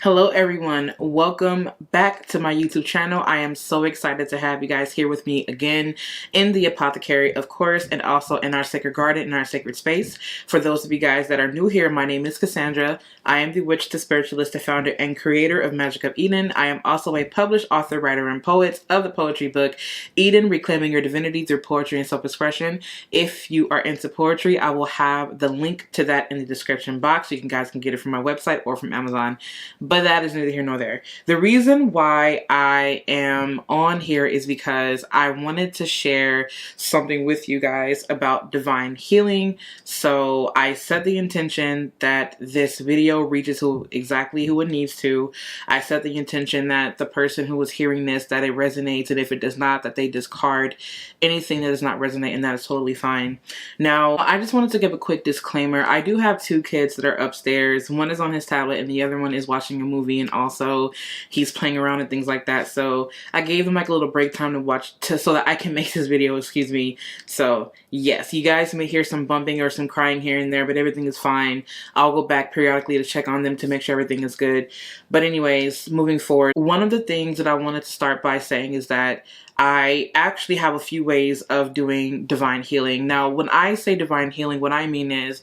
Hello everyone, welcome back to my YouTube channel. I am so excited to have you guys here with me again in the Apothecary, of course, and also in our sacred garden, in our sacred space. For those of you guys that are new here, my name is Cassandra. I am the witch, the spiritualist, the founder and creator of Magic of Eden. I am also a published author, writer, and poet of the poetry book Eden, Reclaiming Your Divinity Through Poetry and Self-Expression. If you are into poetry, I will have the link to that in the description box. You guys can get it from my website or from Amazon. But that is neither here nor there. The reason why I am on here is because I wanted to share something with you guys about divine healing. So I set the intention that this video reaches exactly who it needs to. I set the intention that the person who is hearing this, that it resonates, and if it does not, that they discard anything that does not resonate, and that is totally fine. Now, I just wanted to give a quick disclaimer. I do have two kids that are upstairs. One is on his tablet and the other one is watching a movie, and also he's playing around and things like that. So I gave them like a little break time to watch so that I can make this video, excuse me. So yes, you guys may hear some bumping or some crying here and there, but everything is fine. I'll go back periodically to check on them to make sure everything is good. But anyways, moving forward, one of the things that I wanted to start by saying is that I actually have a few ways of doing divine healing. Now, when I say divine healing, what I mean is,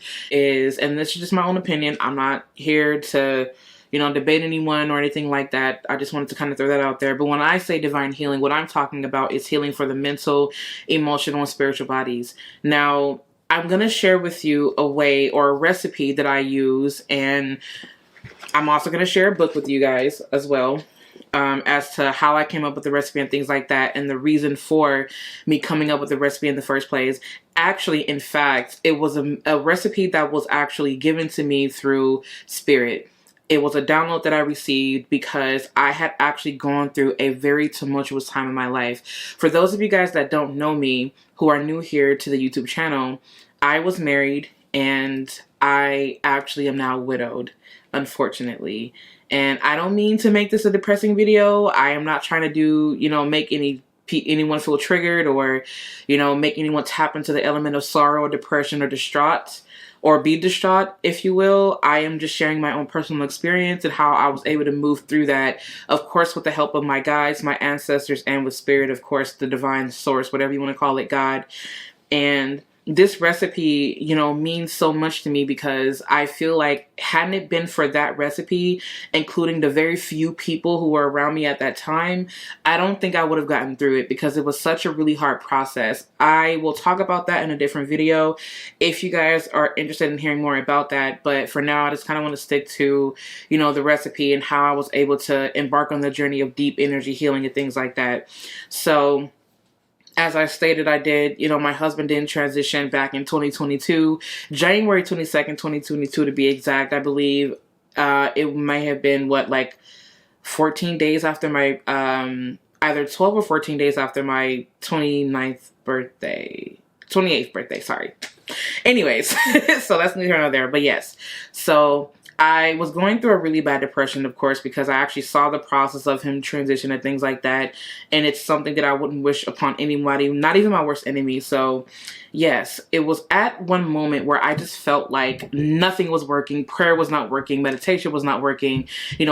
and this is just my own opinion, I'm not here to, debate anyone or anything like that. I just wanted to kind of throw that out there. But when I say divine healing, what I'm talking about is healing for the mental, emotional, and spiritual bodies. Now, I'm going to share with you a way or a recipe that I use, and I'm also going to share a book with you guys as well. As to how I came up with the recipe and things like that, and the reason for me coming up with the recipe in the first place. Actually, in fact, it was a recipe that was actually given to me through spirit. It was a download that I received because I had actually gone through a very tumultuous time in my life. For those of you guys that don't know me, who are new here to the YouTube channel, I was married and I actually am now widowed, unfortunately. And I don't mean to make this a depressing video. I am not trying to do, make anyone feel triggered or, make anyone tap into the element of sorrow or depression or distraught or be distraught, if you will. I am just sharing my own personal experience and how I was able to move through that, of course, with the help of my guides, my ancestors, and with spirit, of course, the divine source, whatever you want to call it, God. And this recipe, means so much to me because I feel like hadn't it been for that recipe, including the very few people who were around me at that time, I don't think I would have gotten through it because it was such a really hard process. I will talk about that in a different video if you guys are interested in hearing more about that. But for now, I just kind of want to stick to, the recipe and how I was able to embark on the journey of deep energy healing and things like that. So, as I stated, I did, my husband did transition back in 2022, January 22nd, 2022 to be exact. I believe it may have been, 14 days after my, either 12 or 14 days after my 28th birthday, sorry. Anyways, so that's neither here nor there, but yes. So I was going through a really bad depression, of course, because I actually saw the process of him transition and things like that. And it's something that I wouldn't wish upon anybody, not even my worst enemy. So yes, it was at one moment where I just felt like nothing was working. Prayer was not working. Meditation was not working.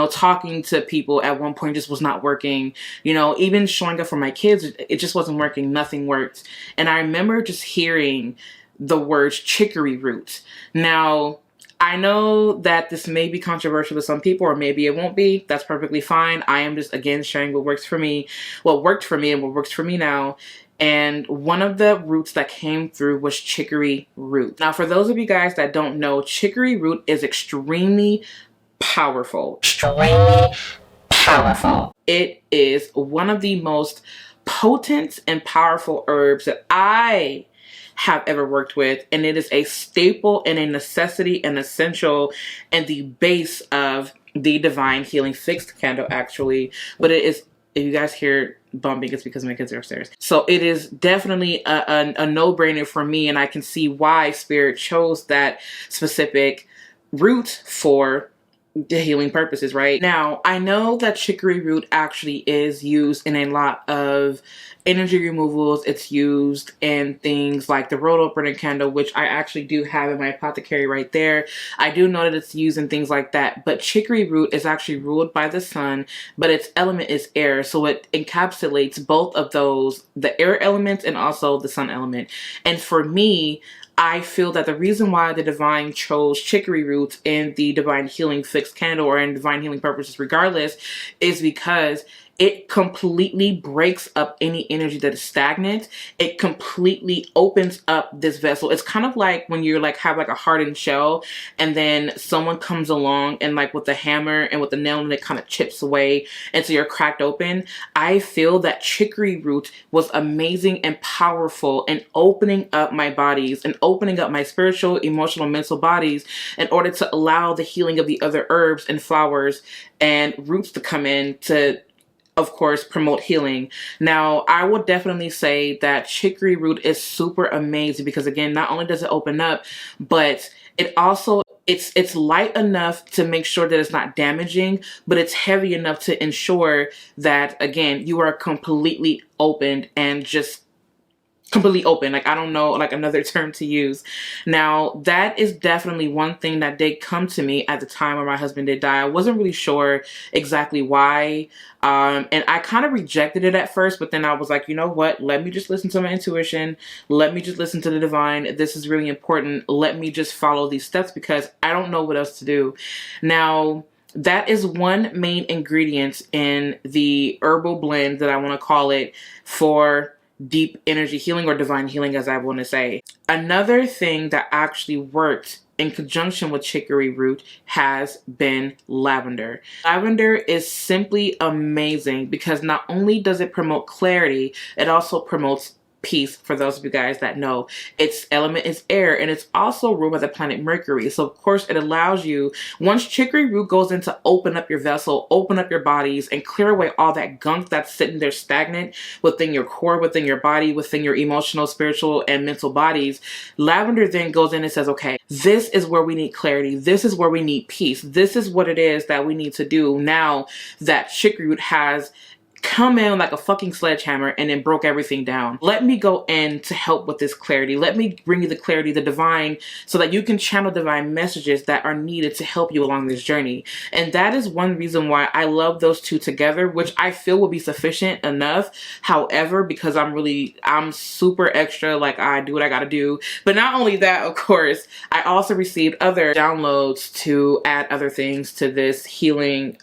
Talking to people at one point just was not working. Even showing up for my kids, it just wasn't working. Nothing worked. And I remember just hearing the words chicory root. Now, I know that this may be controversial to some people, or maybe it won't be. That's perfectly fine. I am just, again, sharing what works for me, what worked for me and what works for me now. And one of the roots that came through was chicory root. Now, for those of you guys that don't know, chicory root is extremely powerful. Extremely powerful. It is one of the most potent and powerful herbs that I have ever worked with, and it is a staple and a necessity and essential and the base of the divine healing fixed candle, actually. But it is, if you guys hear bumping, it's because my kids are upstairs. So it is definitely a no-brainer for me, and I can see why spirit chose that specific root for the healing purposes, right? Now, I know that chicory root actually is used in a lot of energy removals. It's used in things like the road opener candle, which I actually do have in my apothecary right there. I do know that it's used in things like that, but chicory root is actually ruled by the sun, but its element is air, so it encapsulates both of those, the air element and also the sun element. And for me, I feel that the reason why the divine chose chicory roots in the divine healing fixed candle or in divine healing purposes regardless is because it completely breaks up any energy that is stagnant. It completely opens up this vessel. It's kind of like when you're like have like a hardened shell and then someone comes along and like with the hammer and with the nail and it kind of chips away and so you're cracked open. I feel that chicory root was amazing and powerful in opening up my bodies and opening up my spiritual, emotional, mental bodies in order to allow the healing of the other herbs and flowers and roots to come in to, of course, promote healing. Now, I would definitely say that chicory root is super amazing because, again, not only does it open up, but it also, it's light enough to make sure that it's not damaging, but it's heavy enough to ensure that, again, you are completely opened and just completely open. Like, I don't know, like another term to use. Now, that is definitely one thing that did come to me at the time where my husband did die. I wasn't really sure exactly why. And I kind of rejected it at first, but then I was like, you know what? Let me just listen to my intuition. Let me just listen to the divine. This is really important. Let me just follow these steps because I don't know what else to do. Now, that is one main ingredient in the herbal blend that I want to call it for deep energy healing or divine healing, as I want to say. Another thing that actually worked in conjunction with chicory root has been lavender. Lavender is simply amazing because not only does it promote clarity, it also promotes peace. For those of you guys that know, its element is air and it's also ruled by the planet Mercury. So of course it allows you, once chicory root goes in to open up your vessel, open up your bodies and clear away all that gunk that's sitting there stagnant within your core, within your body, within your emotional, spiritual and mental bodies, lavender then goes in and says, okay, this is where we need clarity. This is where we need peace. This is what it is that we need to do now that chicory root has come in like a fucking sledgehammer and then broke everything down. Let me go in to help with this clarity. Let me bring you the clarity, the divine, so that you can channel divine messages that are needed to help you along this journey. And that is one reason why I love those two together, which I feel will be sufficient enough. However, because I'm super extra, like I do what I gotta do. But not only that, of course, I also received other downloads to add other things to this healing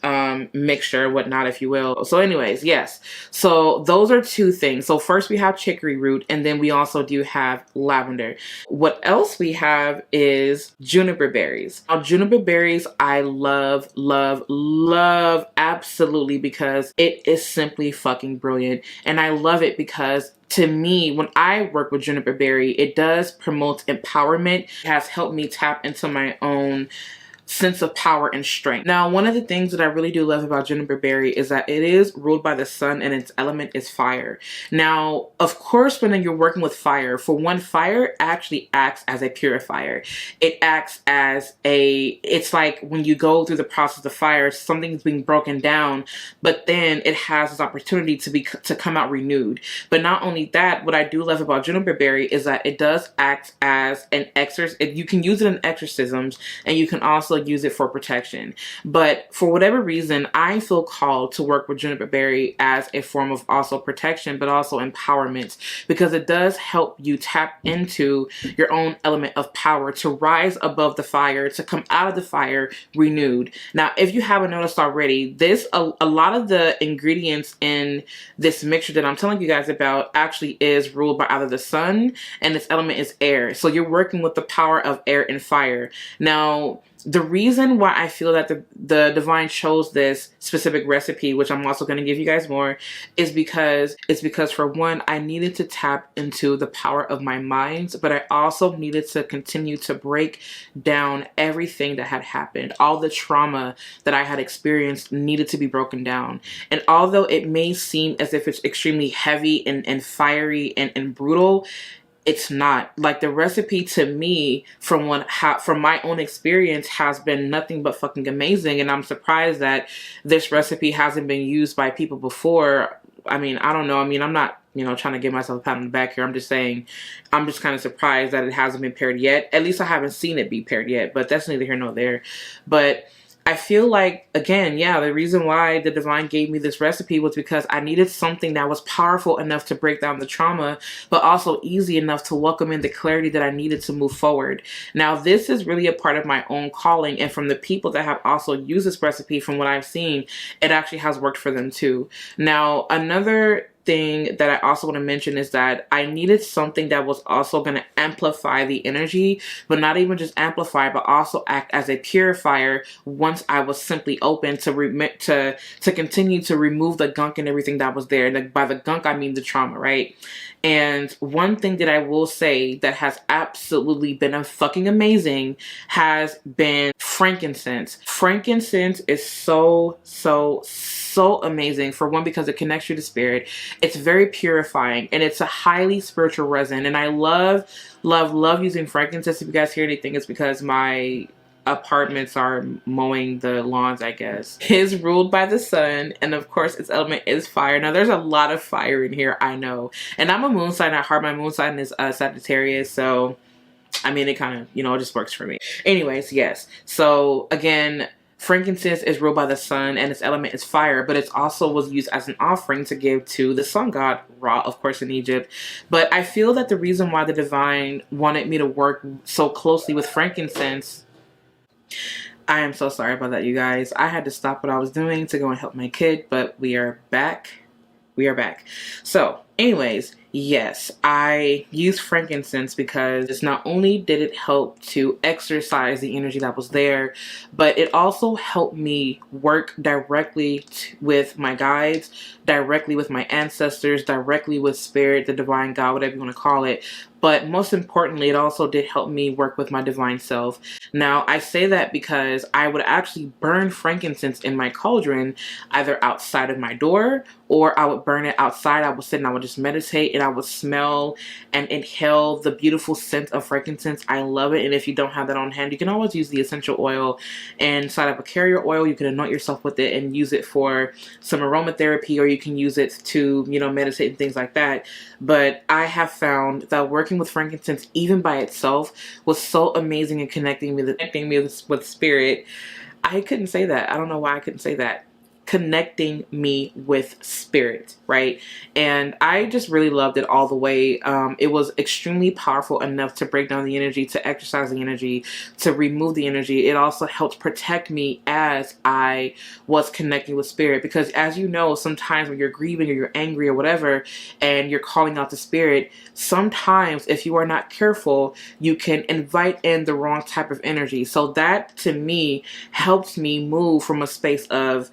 mixture, whatnot, if you will. So anyways, yes. So those are two things. So first we have chicory root and then we also do have lavender. What else we have is juniper berries. Now juniper berries I love, love, love absolutely because it is simply fucking brilliant. And I love it because to me, when I work with juniper berry, it does promote empowerment. It has helped me tap into my own sense of power and strength. Now, one of the things that I really do love about juniper berry is that it is ruled by the sun and its element is fire. Now, of course, when you're working with fire, for one, fire actually acts as a purifier. It acts as it's like when you go through the process of fire, something's being broken down, but then it has this opportunity to come out renewed. But not only that, what I do love about juniper berry is that it does act as an exorcism. You can use it in exorcisms and you can also use it for protection. But for whatever reason, I feel called to work with juniper berry as a form of also protection, but also empowerment, because it does help you tap into your own element of power, to rise above the fire, to come out of the fire renewed. Now, if you haven't noticed already, a lot of the ingredients in this mixture that I'm telling you guys about actually is ruled by either the sun and its element is air. So you're working with the power of air and fire. Now, the reason why I feel that the divine chose this specific recipe, which I'm also going to give you guys more, is because for one, I needed to tap into the power of my mind, but I also needed to continue to break down everything that had happened. All the trauma that I had experienced needed to be broken down. And although it may seem as if it's extremely heavy and fiery and brutal, it's not. Like, the recipe to me, from my own experience, has been nothing but fucking amazing, and I'm surprised that this recipe hasn't been used by people before. I mean, I don't know. I mean, I'm not, you know, trying to give myself a pat on the back here. I'm just saying, I'm just kind of surprised that it hasn't been paired yet. At least I haven't seen it be paired yet, but that's neither here nor there. But I feel like, again, yeah, the reason why the divine gave me this recipe was because I needed something that was powerful enough to break down the trauma, but also easy enough to welcome in the clarity that I needed to move forward. Now, this is really a part of my own calling, and from the people that have also used this recipe, from what I've seen, it actually has worked for them too. Now, another thing that I also want to mention is that I needed something that was also going to amplify the energy, but not even just amplify, but also act as a purifier once I was simply open to continue to remove the gunk and everything that was there. And by the gunk, I mean the trauma, right? And one thing that I will say that has absolutely been fucking amazing has been frankincense. Frankincense is so amazing. For one, because it connects you to spirit. It's very purifying, and it's a highly spiritual resin. And I love using frankincense. If you guys hear anything, it's because my apartments are mowing the lawns, I guess. It is ruled by the sun, and of course its element is fire. Now, there's a lot of fire in here, I know. And I'm a moon sign at heart. My moon sign is Sagittarius, so I mean, it kind of, you know, it just works for me. Anyways, yes. So again, frankincense is ruled by the sun, and its element is fire, but it also was used as an offering to give to the sun god Ra, of course, in Egypt. But I feel that the reason why the divine wanted me to work so closely with frankincense, I am so sorry about that, you guys. I had to stop what I was doing to go and help my kid, but we are back. We are back. So, anyways, yes, I used frankincense because it's not only did it help to exercise the energy that was there, but it also helped me work directly with my guides, directly with my ancestors, directly with spirit, the divine God, whatever you want to call it. But most importantly, it also did help me work with my divine self. Now, I say that because I would actually burn frankincense in my cauldron, either outside of my door, or I would burn it outside. I would sit and I would just meditate, and I would smell and inhale the beautiful scent of frankincense. I love it. And if you don't have that on hand, you can always use the essential oil inside of a carrier oil. You can anoint yourself with it and use it for some aromatherapy, or you can use it to, you know, meditate and things like that. But I have found that working with frankincense, even by itself, was so amazing in connecting me with spirit. I couldn't say that. I don't know why I couldn't say that. Connecting me with spirit, right? And I just really loved it all the way. It was extremely powerful enough to break down the energy, to exercise the energy, to remove the energy. It also helped protect me as I was connecting with spirit, because as you know, sometimes when you're grieving or you're angry or whatever, and you're calling out to spirit, sometimes if you are not careful, you can invite in the wrong type of energy. So that, to me, helps me move from a space of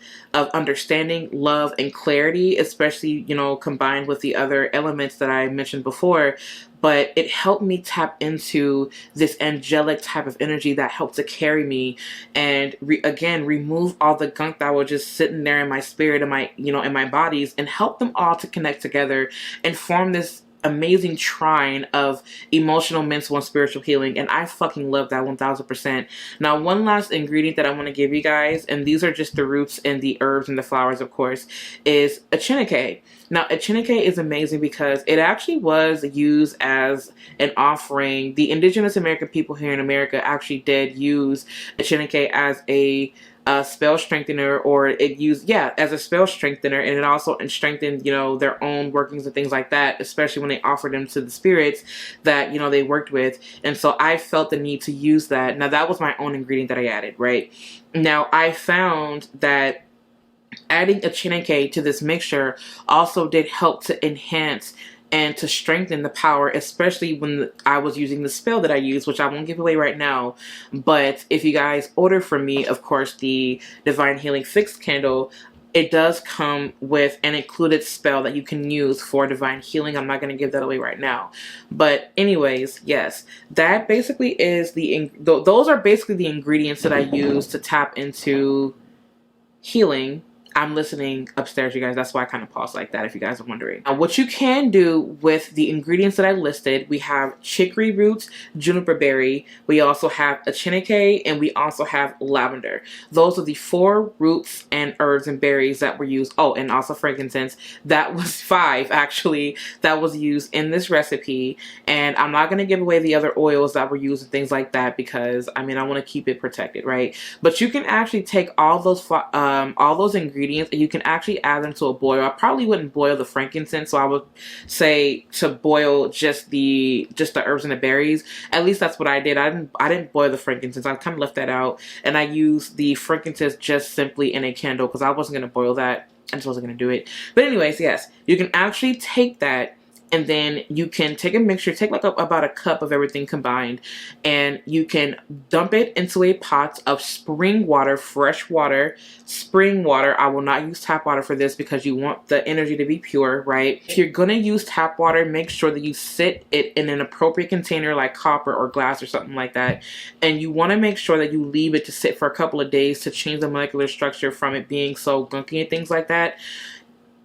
understanding, love, and clarity, especially, you know, combined with the other elements that I mentioned before. But it helped me tap into this angelic type of energy that helped to carry me and again remove all the gunk that was just sitting there in my spirit and my, you know, in my bodies, and help them all to connect together and form this amazing trine of emotional, mental, and spiritual healing. And I fucking love that 1000%. Now, one last ingredient that I want to give you guys, and these are just the roots and the herbs and the flowers, of course, is echinacea. Now, echinacea is amazing because it actually was used as an offering. The indigenous American people here in America actually did use echinacea as a spell strengthener, or it used, yeah, as a spell strengthener, and it also strengthened, you know, their own workings and things like that, especially when they offered them to the spirits that, you know, they worked with. And so I felt the need to use that. Now, that was my own ingredient that I added, right? Now, I found that adding echinacea to this mixture also did help to enhance and to strengthen the power, especially when I was using the spell that I used, which I won't give away right now. But if you guys order from me, of course, the Divine Healing Fixed Candle, it does come with an included spell that you can use for divine healing. I'm not going to give that away right now. But anyways, yes, that basically is those are basically the ingredients that I use to tap into healing I'm listening upstairs, you guys. That's why I kind of paused like that, if you guys are wondering. Now, what you can do with the ingredients that I listed, we have chicory roots, juniper berry, we also have echinacea, and we also have lavender. Those are the 4 roots and herbs and berries that were used. Oh, and also frankincense. That was 5 actually that was used in this recipe. And I'm not going to give away the other oils that were used and things like that, because I mean, I want to keep it protected, right? But you can actually take all those ingredients, and you can actually add them to a boil. I probably wouldn't boil the frankincense, so I would say to boil just the herbs and the berries. At least that's what I did. I didn't boil the frankincense. I kind of left that out, and I used the frankincense just simply in a candle because I wasn't going to boil that. I just wasn't going to do it. But anyways, yes, you can actually take that, and then you can take a mixture, take like about a cup of everything combined, and you can dump it into a pot of spring water, fresh water, spring water. I will not use tap water for this because you want the energy to be pure, right? If you're going to use tap water, make sure that you sit it in an appropriate container like copper or glass or something like that. And you want to make sure that you leave it to sit for a couple of days to change the molecular structure from it being so gunky and things like that.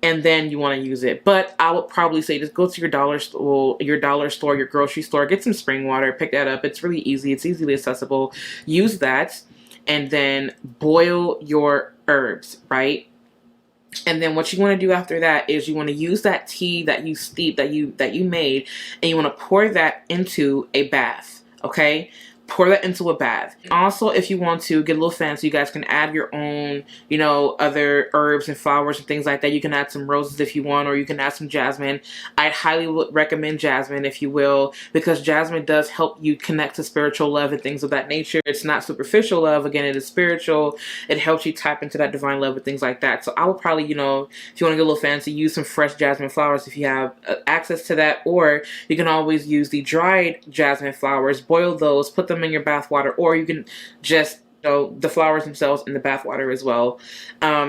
And then you want to use it. But I would probably say just go to your dollar store, your grocery store, get some spring water, pick that up. It's really easy. It's easily accessible. Use that, and then boil your herbs, right? And then what you want to do after that is you want to use that tea that you steeped, that you made, and you want to pour that into a bath, okay? Pour that into a bath. Also, if you want to get a little fancy, you guys can add your own, you know, other herbs and flowers and things like that. You can add some roses if you want, or you can add some jasmine. I'd highly recommend jasmine, if you will, because jasmine does help you connect to spiritual love and things of that nature. It's not superficial love. Again, it is spiritual. It helps you tap into that divine love and things like that. So I would probably, you know, if you want to get a little fancy, use some fresh jasmine flowers if you have access to that, or you can always use the dried jasmine flowers, boil those, put them in your bath water, or you can just, you know, the flowers themselves in the bath water as well.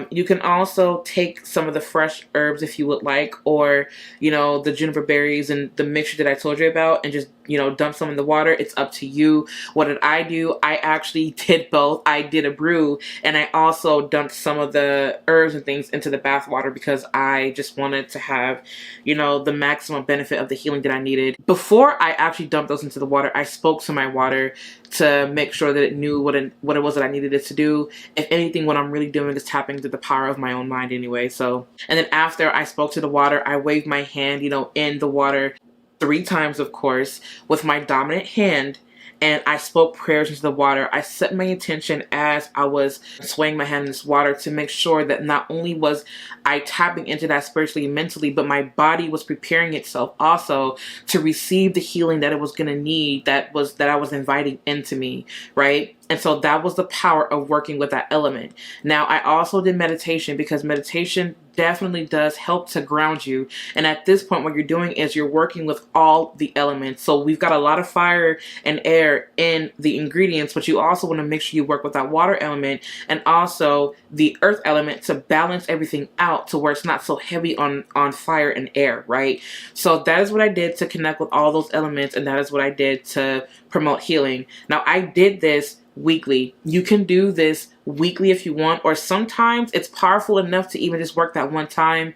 You can also take some of the fresh herbs if you would like, or, you know, the juniper berries and the mixture that I told you about, and just, you know, dump some in the water. It's up to you. What did I do? I actually did both. I did a brew, and I also dumped some of the herbs and things into the bath water because I just wanted to have, you know, the maximum benefit of the healing that I needed. Before I actually dumped those into the water, I spoke to my water to make sure that it knew what it was that I needed it to do. If anything, what I'm really doing is tapping into the power of my own mind anyway. So, and then after I spoke to the water, I waved my hand, you know, in the water 3 times, of course, with my dominant hand, and I spoke prayers into the water. I set my intention as I was swaying my hand in this water to make sure that not only was I tapping into that spiritually and mentally, but my body was preparing itself also to receive the healing that it was going to need, that I was inviting into me, right? And so that was the power of working with that element. Now, I also did meditation, because meditation definitely does help to ground you. And at this point, what you're doing is you're working with all the elements. So we've got a lot of fire and air in the ingredients, but you also want to make sure you work with that water element and also the earth element to balance everything out to where it's not so heavy on fire and air, right? So that is what I did to connect with all those elements, and that is what I did to promote healing. Now, I did this weekly. You can do this weekly if you want, or sometimes it's powerful enough to even just work that one time.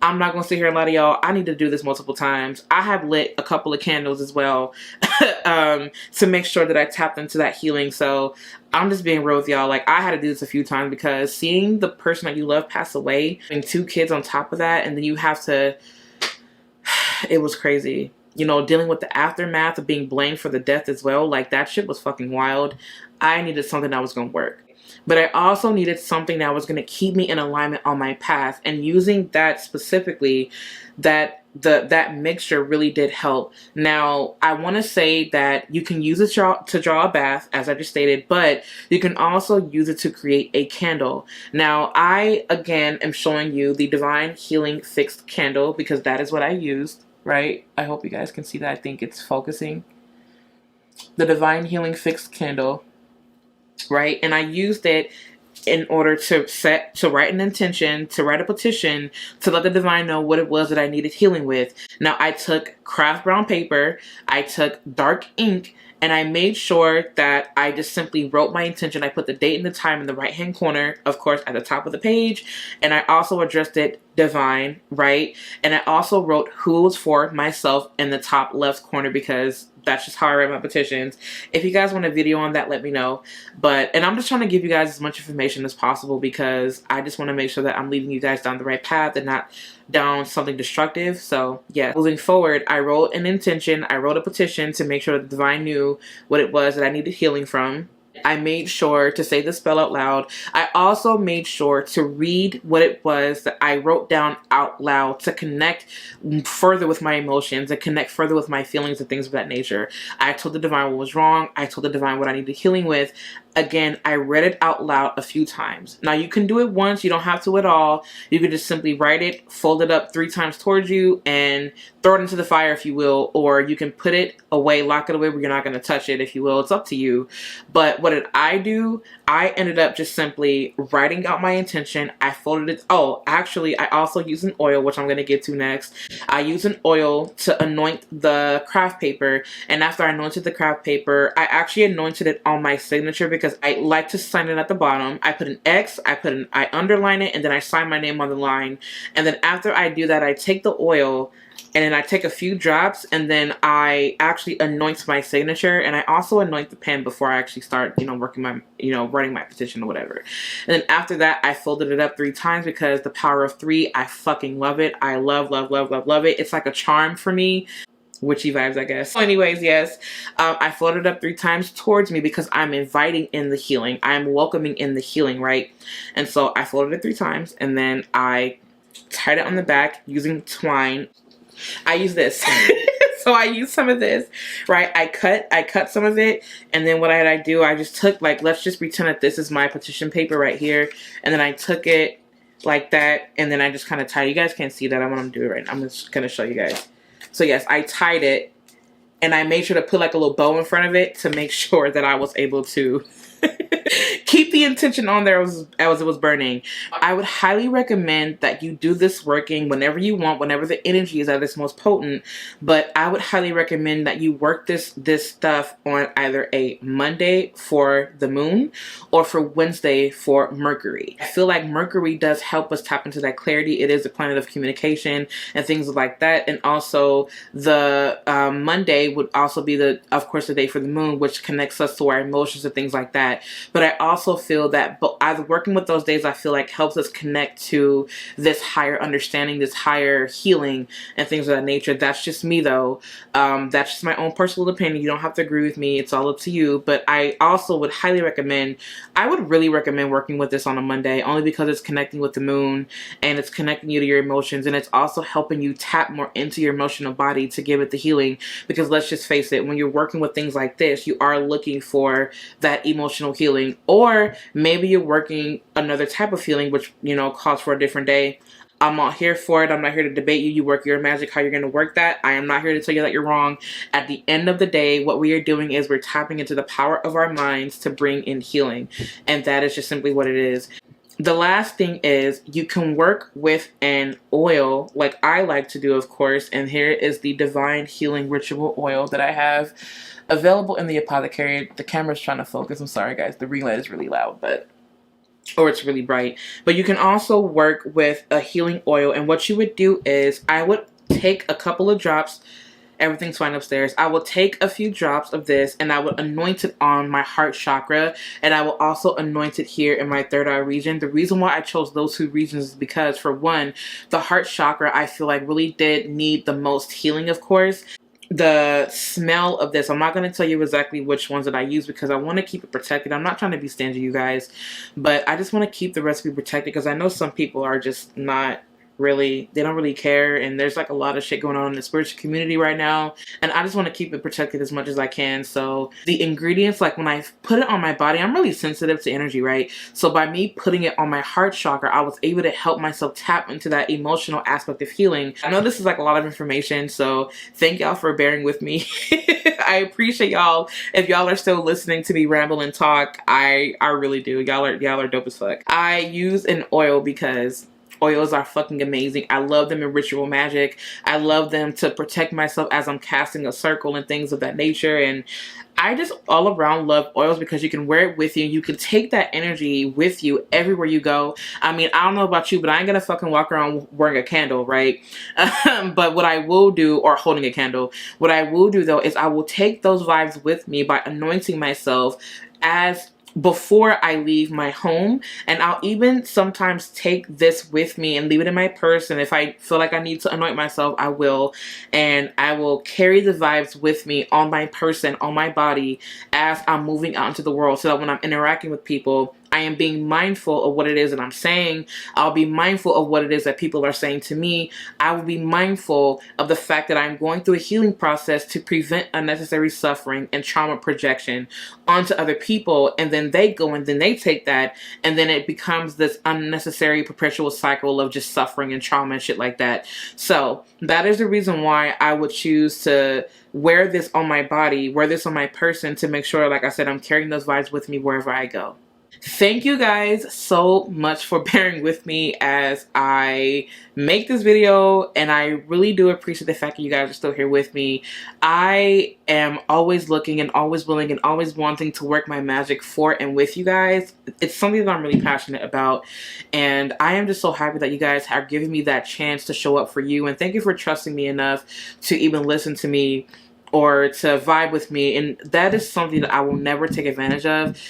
I'm not going to sit here and lie to y'all. I need to do this multiple times. I have lit a couple of candles as well to make sure that I tapped into that healing. So I'm just being real with y'all. Like, I had to do this a few times because seeing the person that you love pass away and 2 kids on top of that, and then you have to, it was crazy. You know, dealing with the aftermath of being blamed for the death as well. Like, that shit was fucking wild. I needed something that was going to work. But I also needed something that was going to keep me in alignment on my path. And using that specifically, that mixture really did help. Now, I want to say that you can use it to draw a bath, as I just stated, but you can also use it to create a candle. Now, I, again, am showing you the Divine Healing Fixed Candle because that is what I used. Right? I hope you guys can see that. I think it's focusing. The Divine Healing Fixed Candle. Right? And I used it in order to write an intention, to write a petition, to let the divine know what it was that I needed healing with. Now, I took craft brown paper, I took dark ink, and I made sure that I just simply wrote my intention. I put the date and the time in the right hand corner, of course, at the top of the page. And I also addressed it divine, right? And I also wrote who it was for, myself, in the top left corner, because that's just how I write my petitions. If you guys want a video on that, let me know. And I'm just trying to give you guys as much information as possible, because I just want to make sure that I'm leading you guys down the right path and not down something destructive. So yeah, moving forward, I wrote an intention, I wrote a petition to make sure that the divine knew what it was that I needed healing from. I made sure to say the spell out loud. I also made sure to read what it was that I wrote down out loud to connect further with my emotions and connect further with my feelings and things of that nature. I told the divine what was wrong. I told the divine what I needed healing with. Again, I read it out loud a few times. Now, you can do it once. You don't have to at all. You can just simply write it, fold it up 3 times towards you, and throw it into the fire, if you will. Or you can put it away, lock it away where you're not going to touch it, if you will. It's up to you. But what did I do? I ended up just simply writing out my intention. I folded it. Oh, actually, I also used an oil, which I'm going to get to next. I used an oil to anoint the craft paper. And after I anointed the craft paper, I actually anointed it on my signature, because I like to sign it at the bottom. I put an X, I underline it, and then I sign my name on the line. And then after I do that, I take the oil and then I take a few drops, and then I actually anoint my signature, and I also anoint the pen before I actually start, working my, writing my petition or whatever. And then after that, I folded it up 3 times, because the power of 3, I fucking love it. I love, love, love, love, love it. It's like a charm for me. Witchy vibes, I guess. So anyways, yes, I folded up 3 times towards me, because I'm inviting in the healing. I'm welcoming in the healing, right? And so I folded it 3 times, and then I tied it on the back using twine. I use this. So I used some of this, right? I cut some of it, and then what did I do? I just took, let's just pretend that this is my petition paper right here, and then I took it like that, and then I just kind of tied. You guys can't see that. I'm gonna do it right now. I'm just gonna show you guys. So yes, I tied it, and I made sure to put like a little bow in front of it to make sure that I was able to keep the intention on there as it was burning. I would highly recommend that you do this working whenever you want, whenever the energy is at its most potent. But I would highly recommend that you work this stuff on either a Monday for the moon or for Wednesday for Mercury. I feel like Mercury does help us tap into that clarity. It is a planet of communication and things like that. And also the Monday would also be of course the day for the moon, which connects us to our emotions and things like that. But I also feel that either working with those days, I feel like helps us connect to this higher understanding, this higher healing and things of that nature. That's just me though. That's just my own personal opinion. You don't have to agree with me. It's all up to you. But I also would highly recommend, I would really recommend working with this on a Monday, only because it's connecting with the moon and it's connecting you to your emotions, and it's also helping you tap more into your emotional body to give it the healing. Because let's just face it, when you're working with things like this, you are looking for that emotional healing, or maybe you're working another type of healing, which calls for a different day. I'm not here for it. I'm not here to debate you. You work your magic how you're going to work that. I am not here to tell you that you're wrong. At the end of the day, what we are doing is we're tapping into the power of our minds to bring in healing, and that is just simply what it is. The last thing is you can work with an oil like I like to do, of course, and here is the Divine Healing Ritual Oil that I have available in the Apothecary. The camera's trying to focus. I'm sorry, guys. The ring light is really loud, or it's really bright. But you can also work with a healing oil, and what you would do is I would take a couple of drops. Everything's fine upstairs. I will take a few drops of this and I will anoint it on my heart chakra, and I will also anoint it here in my third eye region. The reason why I chose those 2 regions is because, for one, the heart chakra I feel like really did need the most healing, of course. The smell of this, I'm not going to tell you exactly which ones that I use because I want to keep it protected. I'm not trying to be stingy, you guys, but I just want to keep the recipe protected because I know some people are just not really care, and there's like a lot of shit going on in the spiritual community right now, and I just want to keep it protected as much as I can. So the ingredients, like when I put it on my body, I'm really sensitive to energy, right? So by me putting it on my heart chakra, I was able to help myself tap into that emotional aspect of healing. I know this is like a lot of information, so thank y'all for bearing with me. I appreciate y'all. If y'all are still listening to me ramble and talk, I really do. Y'all are dope as fuck. I use an oil because oils are fucking amazing. I love them in ritual magic. I love them to protect myself as I'm casting a circle and things of that nature. And I just all around love oils because you can wear it with you. You can take that energy with you everywhere you go. I mean, I don't know about you, but I ain't gonna fucking walk around wearing a candle, right? But what I will do, or holding a candle, what I will do though is I will take those vibes with me by anointing myself as before I leave my home, and I'll even sometimes take this with me and leave it in my purse, and if I feel like I need to anoint myself, I will, and I will carry the vibes with me on my person, on my body, as I'm moving out into the world, so that when I'm interacting with people, I am being mindful of what it is that I'm saying. I'll be mindful of what it is that people are saying to me. I will be mindful of the fact that I'm going through a healing process to prevent unnecessary suffering and trauma projection onto other people. And then they go and then they take that, and then it becomes this unnecessary perpetual cycle of just suffering and trauma and shit like that. So that is the reason why I would choose to wear this on my body, wear this on my person, to make sure, like I said, I'm carrying those vibes with me wherever I go. Thank you guys so much for bearing with me as I make this video, and I really do appreciate the fact that you guys are still here with me. I am always looking and always willing and always wanting to work my magic for and with you guys. It's something that I'm really passionate about, and I am just so happy that you guys are giving me that chance to show up for you, and thank you for trusting me enough to even listen to me or to vibe with me, and that is something that I will never take advantage of.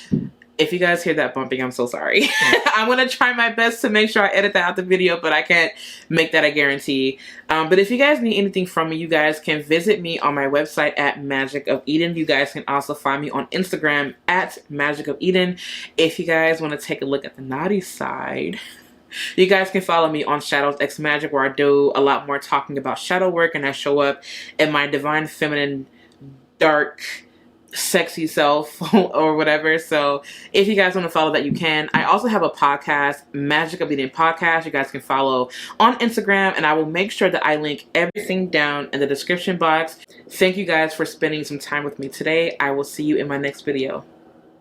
If you guys hear that bumping, I'm so sorry. I'm going to try my best to make sure I edit that out the video, but I can't make that a guarantee. But if you guys need anything from me, you guys can visit me on my website at Magic of Eden. You guys can also find me on Instagram at Magic of Eden. If you guys want to take a look at the naughty side, you guys can follow me on Shadows X Magic, where I do a lot more talking about shadow work, and I show up in my divine feminine, dark, sexy self or whatever. So if you guys want to follow that, you can. I also have a podcast, Magic of Eden Podcast. You guys can follow on Instagram, and I will make sure that I link everything down in the description box. Thank you guys for spending some time with me today. I will see you in my next video.